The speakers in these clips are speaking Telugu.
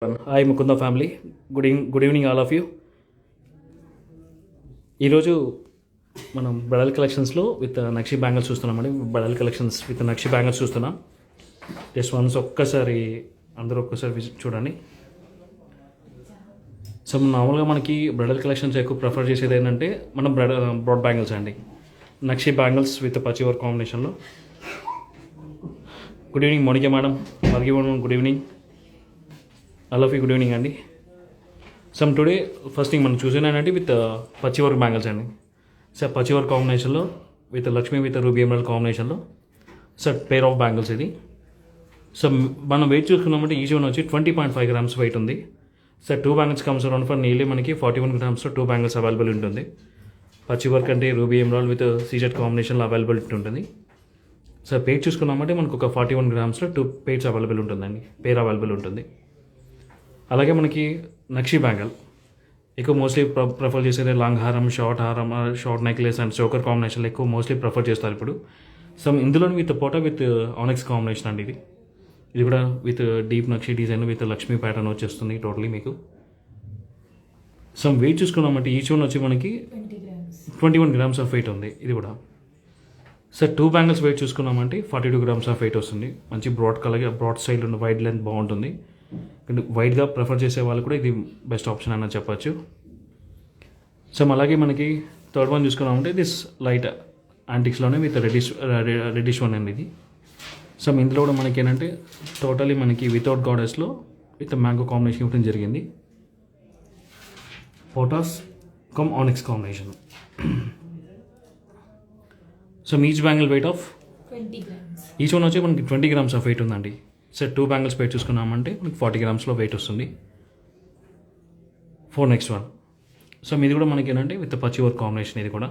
Hi Mukunda family, good evening all of you. ఈరోజు మనం బ్రైడల్ కలెక్షన్స్లో విత్ నక్షి బ్యాంగిల్స్ చూస్తున్నామండి. Bridal collections with nakshi bangles చూస్తున్నాం. జస్ట్ వన్స్ ఒక్కసారి అందరూ ఒక్కసారి విజిట్ చూడండి. సో నార్మల్గా మనకి బ్రైడల్ కలెక్షన్స్ ఎక్కువ ప్రిఫర్ చేసేది ఏంటంటే మనం బ్రాడ్ బ్యాంగిల్స్ అండి. నక్షి బ్యాంగిల్స్ విత్ పచ్చి వర్క్ కాంబినేషన్లో. Good evening Monika madam, good evening all of you, good evening అండి. సమ్ టుడే ఫస్ట్ థింగ్ మనం చూసేనంటే విత్ పచ్చి వర్క్ బ్యాంగిల్స్ అండి. సార్ పచ్చి వర్క్ కాంబినేషన్లో with Lakshmi with ruby emerald కాంబినేషన్లో సార్ పేర్ ఆఫ్ బ్యాంగిల్స్ ఇది. సో మనం వెయిట్ చూసుకున్నామంటే ఈజీ వన్ వచ్చి 20.5 grams వెయిట్ ఉంది. Sir 2 bangles comes around for nearly మనకి 41 grams 2 బ్యాంగిల్స్ అవైలబుల్ ఉంటుంది. పచ్చి వర్క్ అంటే రూబీ ఎమరాల్డ్ విత్ సీజెడ్ కాంబినేషన్లో అవైలబిలిటీ ఉంటుంది. సార్ పేర్ చూసుకున్నామంటే మనకు ఒక 41 grams 2 పేర్స్ అవైలబుల్ ఉంటుందండి, పేర్ అవైలబుల్ ఉంటుంది. అలాగే మనకి నక్షి బ్యాంగిల్ ఎక్కువ మోస్ట్లీ ప్రిఫర్ చేసేది లాంగ్ హారం, షార్ట్ నెక్లెస్ అండ్ చోకర్ కాంబినేషన్లో ఎక్కువ మోస్ట్లీ ప్రిఫర్ చేస్తారు ఇప్పుడు. సో ఇందులో విత్ పోటా విత్ ఆనెక్స్ కాంబినేషన్ అండి. ఇది కూడా విత్ డీప్ నక్షి డిజైన్ విత్ లక్ష్మీ ప్యాటర్న్ వచ్చేస్తుంది టోటలీ మీకు. సో వెయిట్ చూసుకున్నామంటే ఈచ్ వన్ వచ్చి మనకి 21 grams ఆఫ్ వెయిట్ ఉంది. ఇది కూడా సార్ 2 బ్యాంగిల్స్ వెయిట్ చూసుకున్నామంటే 42 grams ఆఫ్ వెయిట్ వస్తుంది. మంచి బ్రాడ్ కలర్, బ్రాడ్ స్టైల్ ఉన్న వైడ్ లెంత్ బాగుంటుంది. వైడ్గా ప్రిఫర్ చేసే వాళ్ళు కూడా ఇది బెస్ట్ ఆప్షన్ అన్న చెప్పచ్చు. సో అలాగే మనకి థర్డ్ వన్ చూసుకున్నామంటే దిస్ లైట్ యాంటిక్స్లోనే విత్ రెడిష్ వన్ అండి ఇది. సో ఇందులో కూడా మనకి ఏంటంటే టోటలీ మనకి వితౌట్ గాడెస్లో విత్ మ్యాంగో కాంబినేషన్ ఇవ్వడం జరిగింది. పోటాస్ cum onyx combination. So each bangle weight of 20 grams. Each one వచ్చి మనకి 20 grams ఆఫ్ వెయిట్ ఉందండి. సార్ 2 బ్యాంగిల్స్ వెయిట్ చూసుకున్నామంటే మనకి 40 grams వెయిట్ వస్తుంది. For next one. సో ఇది కూడా మనకి ఏంటంటే విత్ పచ్చి వర్క్ కాంబినేషన్ ఇది కూడా.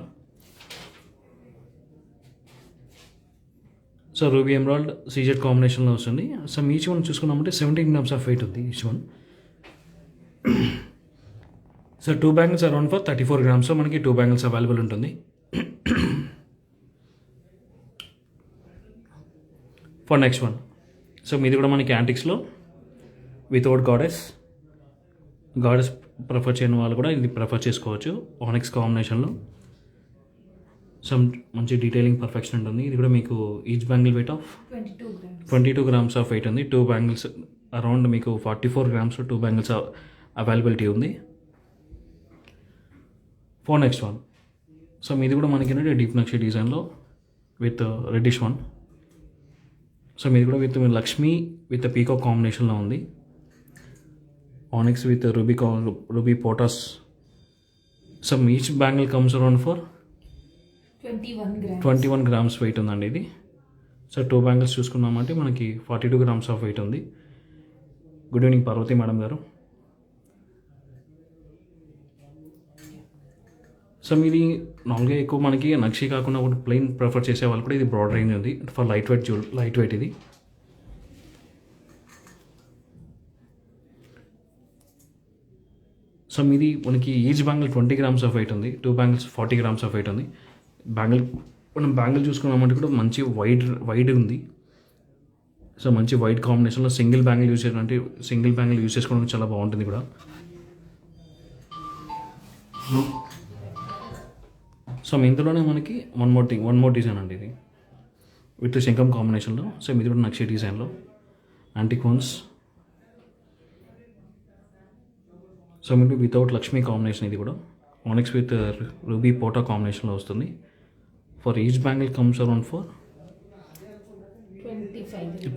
సో రూబీ ఎమరాల్డ్ సీజెడ్ కాంబినేషన్లో వస్తుంది. సో ఈచ్ వన్ చూసుకున్నామంటే 17 grams ఆఫ్ వెయిట్ ఉంది each one. So 2 bangles around for 34 grams మనకి 2 బ్యాంగిల్స్ అవైలబుల్ ఉంటుంది. For next one. సో ఇది కూడా మనకి యాంటిక్స్లో వితౌట్ గాడెస్ ప్రిఫర్ చేయని వాళ్ళు కూడా ఇది ప్రిఫర్ చేసుకోవచ్చు ఆనిక్స్ కాంబినేషన్లో. సో మంచి డీటెయిలింగ్ పర్ఫెక్షన్ ఉంటుంది. ఇది కూడా మీకు each bangle weight of 22 grams of weight ఉంది. 2 బ్యాంగిల్స్ అరౌండ్ మీకు 44 grams 2 బ్యాంగిల్స్ అవైలబిలిటీ ఉంది. For next one. సో ఇది కూడా మనకి ఏంటంటే డీప్ నక్షి డిజైన్లో విత్ రెడ్డిష్ వన్. సో ఇది కూడా విత్ లక్ష్మీ విత్ పీకో కాంబినేషన్లో ఉంది. ఆనిక్స్ విత్ రూబీ పోటాస్. So each bangle comes around for 21 grams weight ఉందండి ఇది. సో 2 బ్యాంగిల్స్ చూసుకున్నామంటే మనకి 42 grams ఆఫ్ వెయిట్ ఉంది. గుడ్ ఈవినింగ్ పార్వతి మేడం గారు. సో ఇది నార్మల్గా ఎక్కువ మనకి నక్షి కాకుండా కూడా ప్లెయిన్ ప్రిఫర్ చేసే వాళ్ళు కూడా ఇది బ్రాడ్ రేంజ్ ఉంది ఫర్ లైట్ వెయిట్ ఇది. సో ఇది మనకి each bangle 20 grams of weight ఉంది. 2 బ్యాంగిల్స్ 40 grams ఆఫ్ వెయిట్ ఉంది. మనం బ్యాంగిల్ చూసుకున్నామంటే కూడా మంచి వైడ్ ఉంది. సో మంచి వైట్ కాంబినేషన్లో సింగిల్ బ్యాంగిల్ యూస్ చేసుకోవడానికి చాలా బాగుంటుంది కూడా. సో ఇందులోనే మనకి వన్ మోర్ డిజైన్ అండి ఇది విత్ శంఖం కాంబినేషన్లో. సో ఇది కూడా నక్షి డిజైన్లో యాంటిక్ వన్స్. సో మీకు వితౌట్ లక్ష్మీ కాంబినేషన్ ఇది కూడా ఆనిక్స్ విత్ రూబీ పోటా కాంబినేషన్లో వస్తుంది. For each bangle comes around for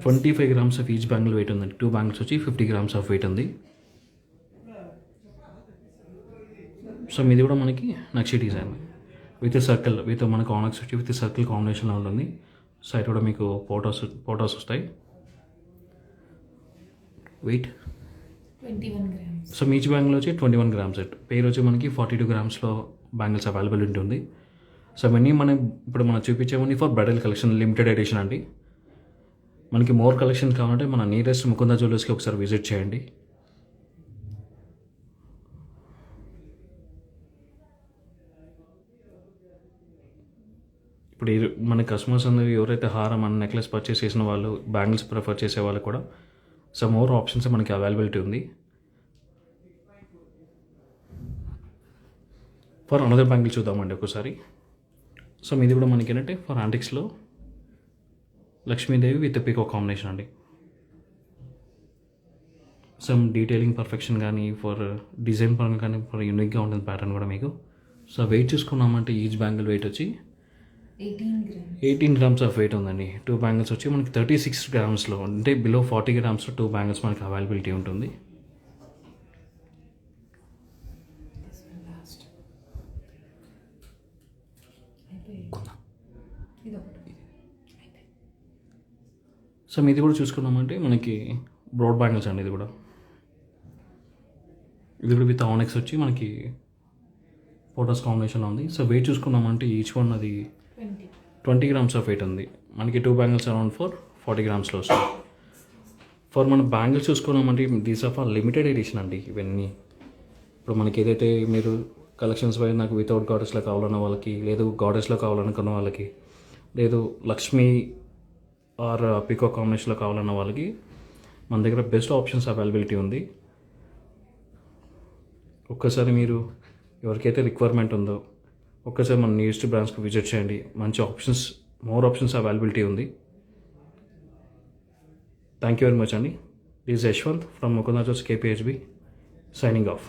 25 grams of each bangle weight ఉందండి. 2 బ్యాంగిల్స్ వచ్చి 50 grams ఆఫ్ వెయిట్ ఉంది. సో ఇది కూడా మనకి నక్షి డిజైన్ విత్ సర్కిల్ విత్ మనకు ఆనక్స్ వచ్చి విత్ సర్కిల్ కాంబినేషన్లో ఉంటుంది. సైడ్ కూడా మీకు పోటాస్ వస్తాయి. Weight 21 grams. So each bangle వచ్చి 21 grams సెట్. పేరు వచ్చి మనకి 42 grams బ్యాంగిల్స్ అవైలబుల్ ఉంటుంది. సో అవన్నీ ఇప్పుడు మనం చూపించేవన్నీ for bridal collection limited edition అండి. మనకి మోర్ కలెక్షన్ కావాలంటే మన నియరెస్ట్ ముకుంద జ్యువెలర్స్కి ఒకసారి విజిట్ చేయండి. ఇప్పుడు మన కస్టమర్స్ అందరూ ఎవరైతే హారం అండ్ నెక్లెస్ పర్చేస్ చేసిన వాళ్ళు బ్యాంగిల్స్ ప్రిఫర్ చేసే వాళ్ళు కూడా సో మోర్ ఆప్షన్స్ మనకి అవైలబిలిటీ ఉంది. ఫర్ అనదర్ బ్యాంగిల్ చూద్దామండి ఒకసారి. సో ఇది కూడా మనకి ఏంటంటే ఫర్ యాంటిక్స్లో లక్ష్మీదేవి విత్ పీకో కాంబినేషన్ అండి. సమ్ డీటెయిలింగ్ పర్ఫెక్షన్ కానీ ఫర్ డిజైన్ పరంగా కానీ ఫర్ యూనిక్గా ఉంటుంది ప్యాటర్న్ కూడా మీకు. సో వెయిట్ చూసుకున్నామంటే ఈచ్ బ్యాంగిల్ వెయిట్ వచ్చి 18 గ్రామ్స్ ఆఫ్ వెయిట్ ఉందండి. 2 బ్యాంగిల్స్ వచ్చి మనకి 36 గ్రామ్స్లో, అంటే బిలో 40 గ్రామ్స్లో 2 బ్యాంగిల్స్ మనకి అవైలబిలిటీ ఉంటుంది. సో ఇది కూడా చూసుకున్నామంటే మనకి బ్రాడ్ బ్యాంగిల్స్ అండి. ఇది కూడా విత్ ఆనెక్స్ వచ్చి మనకి ఫోటోస్ కాంబినేషన్ ఉంది. సో వెయిట్ చూసుకున్నామంటే ఈచ్ వన్ అది 20 గ్రామ్స్ ఆఫ్ వెయిట్ ఉంది. మనకి 2 బ్యాంగిల్స్ అరౌండ్ 40 గ్రామ్స్లో వస్తుంది. ఫర్ మన బ్యాంగిల్స్ చూసుకున్నామంటే దీస్ ఆఫ్ లిమిటెడ్ ఎడిషన్ అండి ఇవన్నీ. ఇప్పుడు మనకి ఏదైతే మీరు కలెక్షన్స్ పై నాకు వితౌట్ గాడెస్లో కావాలన్న వాళ్ళకి, లేదు గాడెస్లో కావాలనుకున్న వాళ్ళకి, లేదు లక్ష్మీ ఆర్ పికో కాంబినేషన్లో కావాలన్న వాళ్ళకి మన దగ్గర బెస్ట్ ఆప్షన్స్ అవైలబిలిటీ ఉంది. ఒక్కసారి మీరు ఎవరికైతే రిక్వైర్మెంట్ ఉందో ఒక్కసారి మన నియరెస్ట్ బ్రాంచ్కి విజిట్ చేయండి. మంచి ఆప్షన్స్, మోర్ ఆప్షన్స్ అవైలబిలిటీ ఉంది. థ్యాంక్ యూ వెరీ మచ్ అండి. This Yashwant from Mukunda jewellers KPHB signing off.